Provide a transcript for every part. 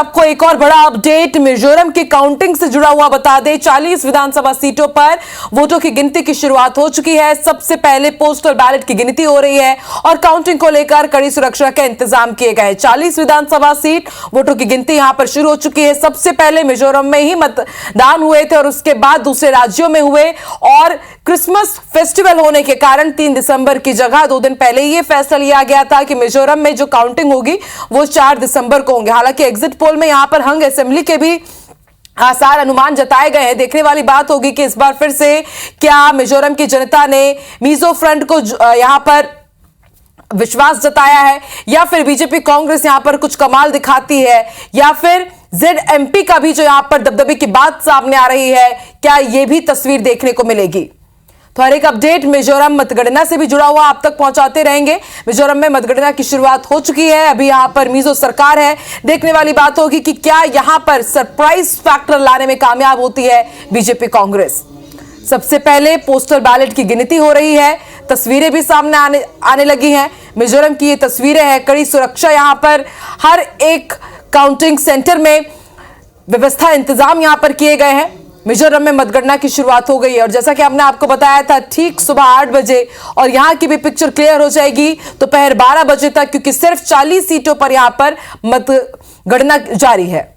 आपको एक और बड़ा अपडेट मिजोरम की काउंटिंग से जुड़ा हुआ बता दें। 40 विधानसभा सीटों पर वोटों की गिनती की शुरुआत हो चुकी है। सबसे पहले पोस्टल बैलेट की गिनती हो रही है और काउंटिंग को लेकर कड़ी सुरक्षा के इंतजाम किए गए। 40 विधानसभा सीट वोटों की गिनती यहां पर शुरू हो चुकी है। सबसे पहले मिजोरम में ही मतदान हुए थे और उसके बाद दूसरे राज्यों में हुए, और क्रिसमस फेस्टिवल होने के कारण 3 दिसंबर की जगह 2 दिन पहले यह फैसला लिया गया था कि मिजोरम में जो काउंटिंग होगी वो 4 दिसंबर को होंगे। हालांकि एग्जिट पोल में यहां पर हंग असेंबली के भी आसार अनुमान जताए गए हैं। देखने वाली बात होगी कि इस बार फिर से क्या मिजोरम की जनता ने मिजो फ्रंट को यहां पर विश्वास जताया है, या फिर बीजेपी कांग्रेस यहां पर कुछ कमाल दिखाती है, या फिर ZMP का भी जो यहां पर दबदबे की बात सामने आ रही है, क्या यह भी तस्वीर देखने को मिलेगी। तो हर एक अपडेट मिजोरम मतगणना से भी जुड़ा हुआ आप तक पहुंचाते रहेंगे। मिजोरम में मतगणना की शुरुआत हो चुकी है। अभी यहां पर मिजो सरकार है। देखने वाली बात होगी कि क्या यहां पर सरप्राइज फैक्टर लाने में कामयाब होती है बीजेपी कांग्रेस। सबसे पहले पोस्टल बैलेट की गिनती हो रही है। तस्वीरें भी सामने आने लगी हैं। मिजोरम की ये तस्वीरें हैं। कड़ी सुरक्षा यहां पर हर एक काउंटिंग सेंटर में व्यवस्था इंतजाम यहां पर किए गए हैं। मिजोरम में मतगणना की शुरुआत हो गई है और जैसा कि हमने आपको बताया था ठीक सुबह 8 बजे, और यहां की भी पिक्चर क्लियर हो जाएगी दोपहर 12 बजे तक, क्योंकि सिर्फ 40 सीटों पर यहां पर मतगणना जारी है।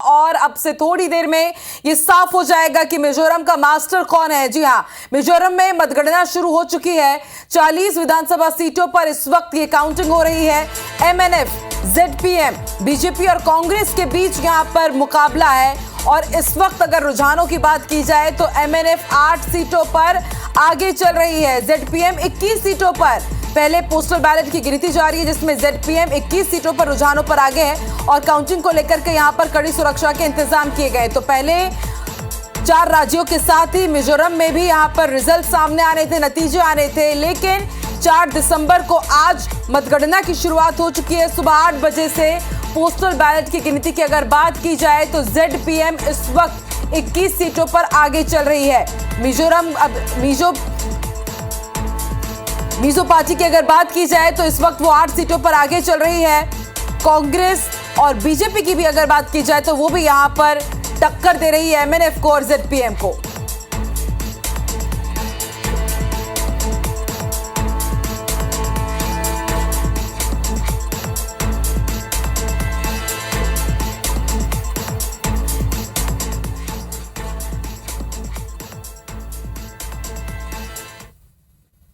और अब से थोड़ी देर में यह साफ हो जाएगा कि मिजोरम का मास्टर कौन है। जी हां, मिजोरम में मतगणना शुरू हो चुकी है। 40 विधानसभा सीटों पर इस वक्त ये काउंटिंग हो रही है। MNF, ZPM, बीजेपी और कांग्रेस के बीच यहां पर मुकाबला है, और इस वक्त अगर रुझानों की बात की जाए तो MNF 8 सीटों पर आगे चल रही है। ZPM 21 सीटों पर। पहले पोस्टल बैलेट की गिनती जारी है जिसमें ZPM 21 सीटों पर रुझानों पर आगे है, और काउंटिंग को लेकर के यहां पर कड़ी सुरक्षा के इंतजाम किए गए। तो पहले 4 राज्यों के साथ ही मिजोरम में भी यहां पर रिजल्ट सामने आने थे, नतीजे आने थे, लेकिन 4 दिसंबर को आज मतगणना की शुरुआत हो चुकी है। सुबह 8 बजे से पोस्टल बैलेट की गिनती की अगर बात की जाए तो ZPM इस वक्त 21 सीटों पर आगे चल रही है। मिजोरम अब मिजो पार्टी की अगर बात की जाए तो इस वक्त वो 8 सीटों पर आगे चल रही है। कांग्रेस और बीजेपी की भी अगर बात की जाए तो वो भी यहां पर टक्कर दे रही है MNF को और ZPM को।